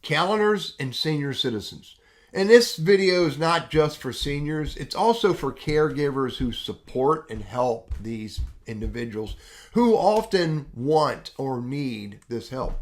calendars and senior citizens. And this video is not just for seniors, it's also for caregivers who support and help these individuals who often want or need this help.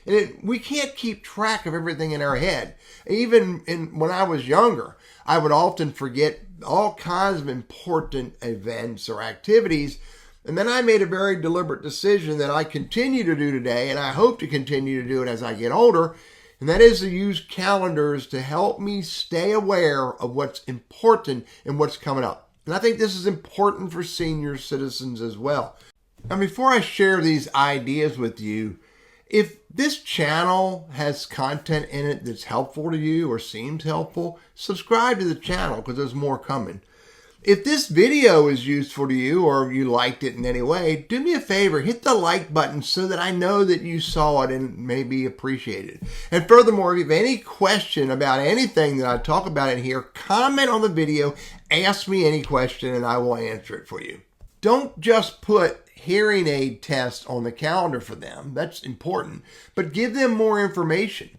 And we can't keep track of everything in our head. Even when I was younger, I would often forget all kinds of important events or activities. And then I made a very deliberate decision that I continue to do today, and I hope to continue to do it as I get older. And that is to use calendars to help me stay aware of what's important and what's coming up. And I think this is important for senior citizens as well. Now, before I share these ideas with you, if this channel has content in it that's helpful to you or seems helpful, subscribe to the channel because there's more coming. If this video is useful to you or you liked it in any way, do me a favor, hit the like button so that I know that you saw it and maybe appreciate it. And furthermore, if you have any question about anything that I talk about in here, comment on the video, ask me any question, and I will answer it for you. Don't just put hearing aid test on the calendar for them. That's important. But give them more information.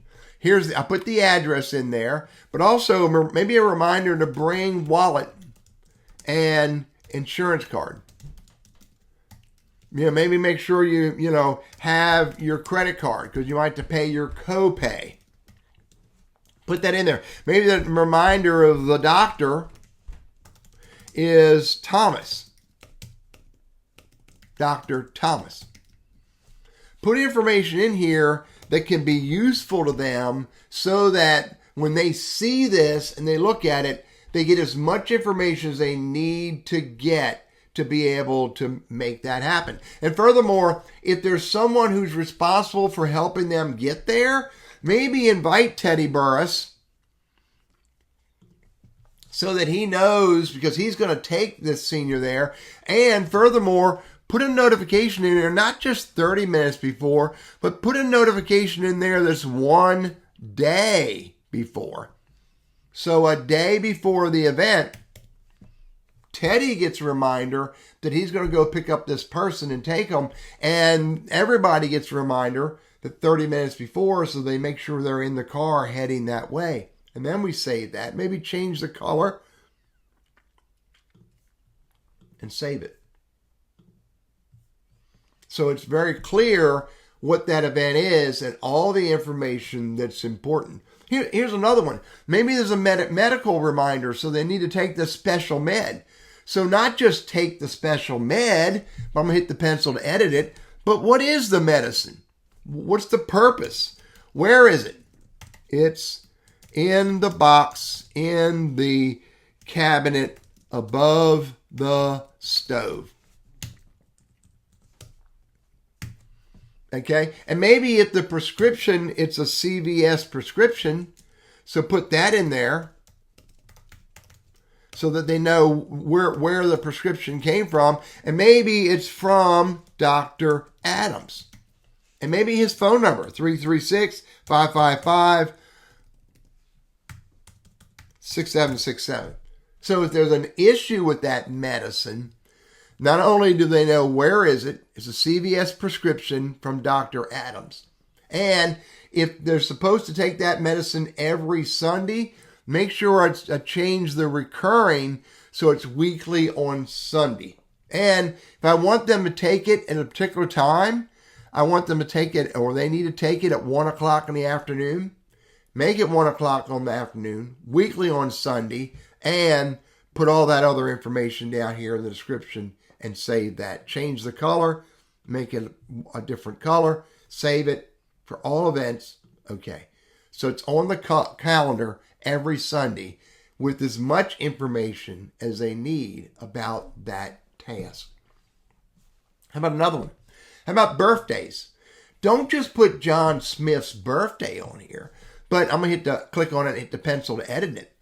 I put the address in there, but also maybe a reminder to bring wallet and insurance card. Maybe make sure you have your credit card because you might have to pay your copay. Put that in there. Maybe the reminder of the doctor is Thomas. Dr. Thomas. Put information in here that can be useful to them so that when they see this and they look at it, they get as much information as they need to get to be able to make that happen. And furthermore, if there's someone who's responsible for helping them get there, maybe invite Teddy Burris so that he knows, because he's going to take this senior there. And furthermore, put a notification in there, not just 30 minutes before, but put a notification in there that's one day before. So a day before the event, Teddy gets a reminder that he's going to go pick up this person and take them. And everybody gets a reminder that 30 minutes before, so they make sure they're in the car heading that way. And then we save that. Maybe change the color and save it. So it's very clear what that event is and all the information that's important. Here's another one. Maybe there's a medical reminder, so they need to take the special med. So not just take the special med, but I'm going to hit the pencil to edit it, but what is the medicine? What's the purpose? Where is it? It's in the box, in the cabinet above the stove. Okay, and maybe if the prescription, it's a CVS prescription, so put that in there so that they know where the prescription came from. And maybe it's from Dr. Adams. And maybe his phone number, 336-555-6767. So if there's an issue with that medicine, not only do they know where is it, it's a CVS prescription from Dr. Adams. And if they're supposed to take that medicine every Sunday, make sure it's change the recurring so it's weekly on Sunday. And if I want them to take it at a particular time, I want them to take it, or they need to take it at 1 o'clock in the afternoon, make it 1 o'clock on the afternoon, weekly on Sunday, and put all that other information down here in the description and save that. Change the color, make it a different color, save it for all events. Okay. So it's on the calendar every Sunday with as much information as they need about that task. How about another one? How about birthdays? Don't just put John Smith's birthday on here, but I'm going to click on it and hit the pencil to edit it.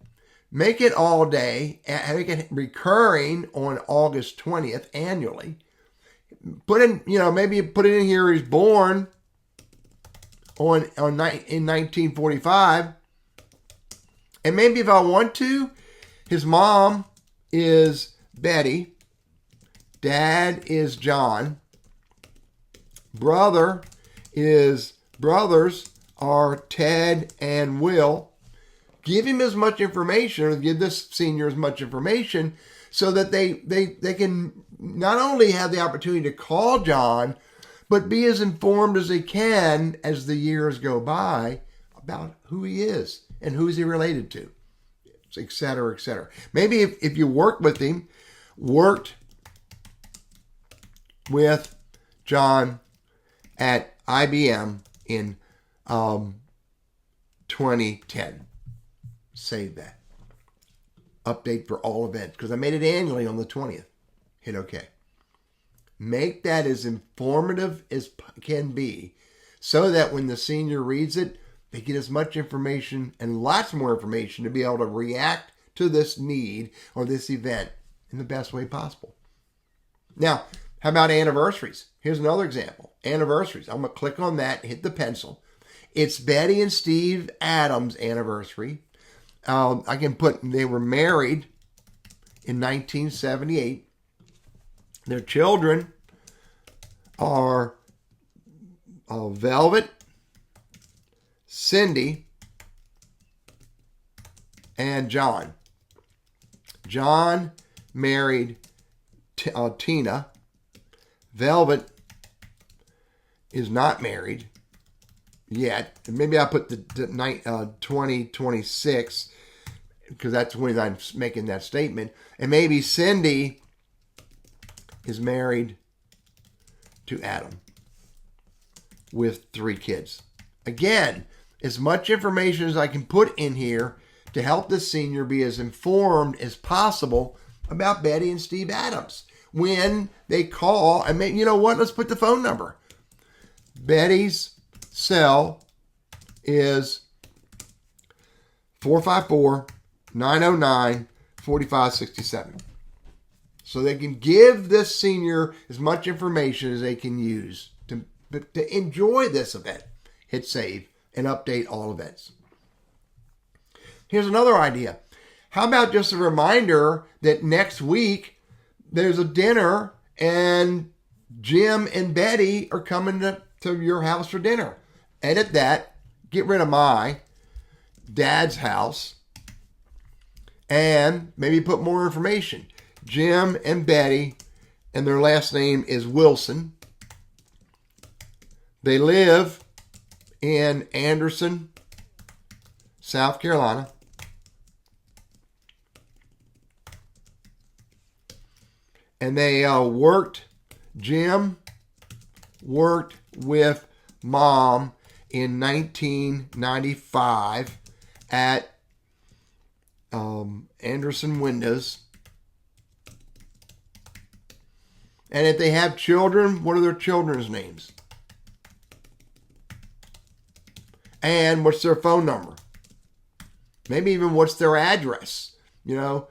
Make it all day, make it recurring on August 20th annually. Put in, maybe put it in here, he's born in 1945. And maybe if I want to, his mom is Betty, dad is John, brother is Brothers are Ted and Will. Give him as much information, or give this senior as much information, so that they can not only have the opportunity to call John, but be as informed as they can as the years go by about who he is and who is he related to, et cetera, et cetera. Maybe if you worked with John at IBM in 2010. Save that. Update for all events, because I made it annually on the 20th. Hit OK. Make that as informative as can be, so that when the senior reads it, they get as much information and lots more information to be able to react to this need or this event in the best way possible. Now, how about anniversaries? Here's another example. Anniversaries. I'm going to click on that, hit the pencil. It's Betty and Steve Adams' anniversary. I can put they were married in 1978. Their children are Velvet, Cindy, and John. John married Tina. Velvet is not married yet. Maybe I'll put the 2026, because that's when I'm making that statement. And maybe Cindy is married to Adam with 3 kids. Again, as much information as I can put in here to help the senior be as informed as possible about Betty and Steve Adams. When they call, and maybe, you know what, let's put the phone number. Betty's cell is 454-909-4567. So they can give this senior as much information as they can use to enjoy this event. Hit save and update all events. Here's another idea. How about just a reminder that next week there's a dinner and Jim and Betty are coming to your house for dinner. Edit that. Get rid of my dad's house. And maybe put more information. Jim and Betty, and their last name is Wilson. They live in Anderson, South Carolina. And they Jim worked with Mom in 1995 at Anderson Windows. And if they have children, what are their children's names? And what's their phone number? Maybe even what's their address, et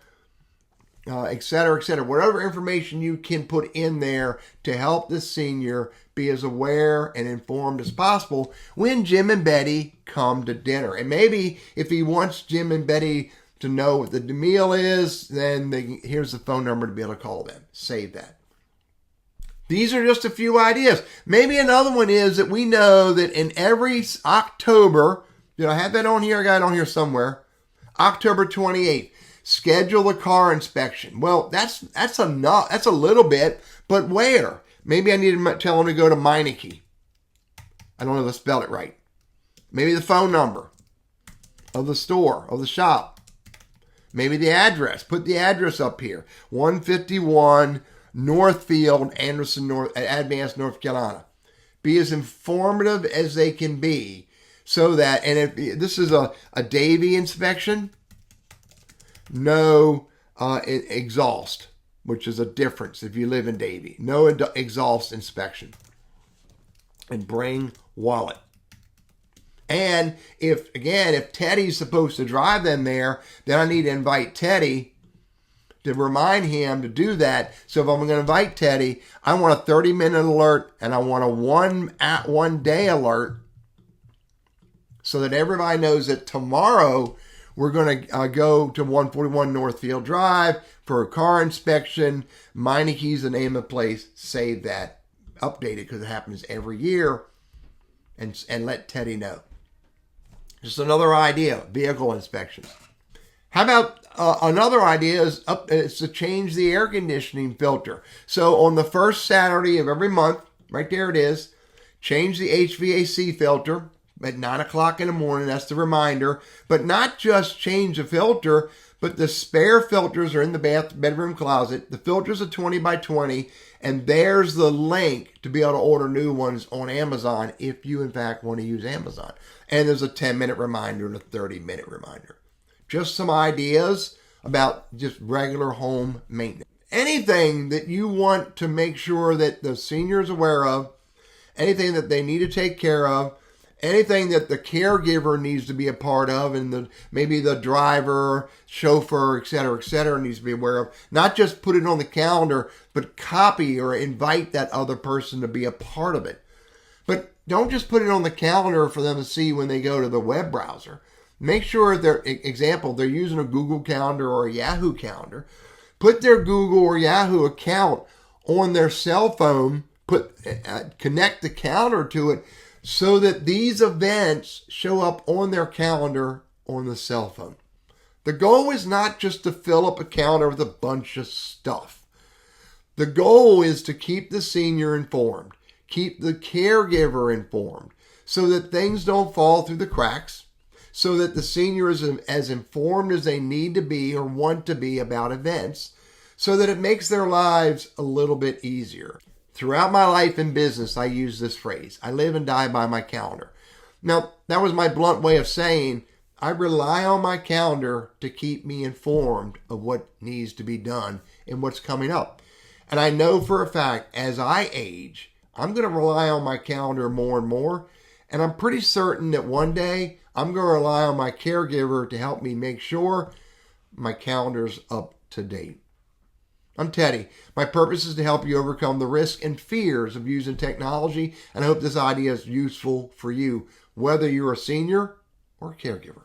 cetera, et cetera. Whatever information you can put in there to help the senior be as aware and informed as possible when Jim and Betty come to dinner. And maybe if he wants Jim and Betty to know what the meal is, then here's the phone number to be able to call them. Save that. These are just a few ideas. Maybe another one is that we know that in every October, I have that on here, I got it on here somewhere, October 28th, schedule the car inspection. Well, that's enough. That's a little bit, but where? Maybe I need to tell them to go to Meineke. I don't know how to spell it right. Maybe the phone number of the store, of the shop. Maybe the address. Put the address up here. 151 Northfield, Anderson, Advanced, North Carolina. Be as informative as they can be, so that, and if this is a Davy inspection, no exhaust, which is a difference if you live in Davy. No exhaust inspection. And bring wallet. And if Teddy's supposed to drive them there, then I need to invite Teddy to remind him to do that. So if I'm going to invite Teddy, I want a 30-minute alert and I want a one day alert, so that everybody knows that tomorrow we're going to go to 141 Northfield Drive for a car inspection. Meineke's the name of the place. Save that. Update it, because it happens every year. And let Teddy know. Just another idea, vehicle inspections. How about another idea is to change the air conditioning filter. So on the first Saturday of every month, right there it is, change the HVAC filter at 9 o'clock in the morning. That's the reminder. But not just change the filter, but the spare filters are in the bedroom closet. The filters are 20 by 20, and there's the link to be able to order new ones on Amazon if you, in fact, want to use Amazon. And there's a 10-minute reminder and a 30-minute reminder. Just some ideas about just regular home maintenance. Anything that you want to make sure that the senior is aware of, anything that they need to take care of, anything that the caregiver needs to be a part of, and maybe the driver, chauffeur, et cetera, needs to be aware of. Not just put it on the calendar, but copy or invite that other person to be a part of it. But don't just put it on the calendar for them to see when they go to the web browser. Make sure they're using a Google Calendar or a Yahoo Calendar. Put their Google or Yahoo account on their cell phone. Connect the calendar to it so that these events show up on their calendar on the cell phone. The goal is not just to fill up a calendar with a bunch of stuff. The goal is to keep the senior informed, keep the caregiver informed, so that things don't fall through the cracks, so that the senior is as informed as they need to be or want to be about events, so that it makes their lives a little bit easier. Throughout my life in business, I use this phrase: I live and die by my calendar. Now, that was my blunt way of saying I rely on my calendar to keep me informed of what needs to be done and what's coming up. And I know for a fact, as I age, I'm going to rely on my calendar more and more. And I'm pretty certain that one day I'm going to rely on my caregiver to help me make sure my calendar's up to date. I'm Teddy. My purpose is to help you overcome the risks and fears of using technology, and I hope this idea is useful for you, whether you're a senior or a caregiver.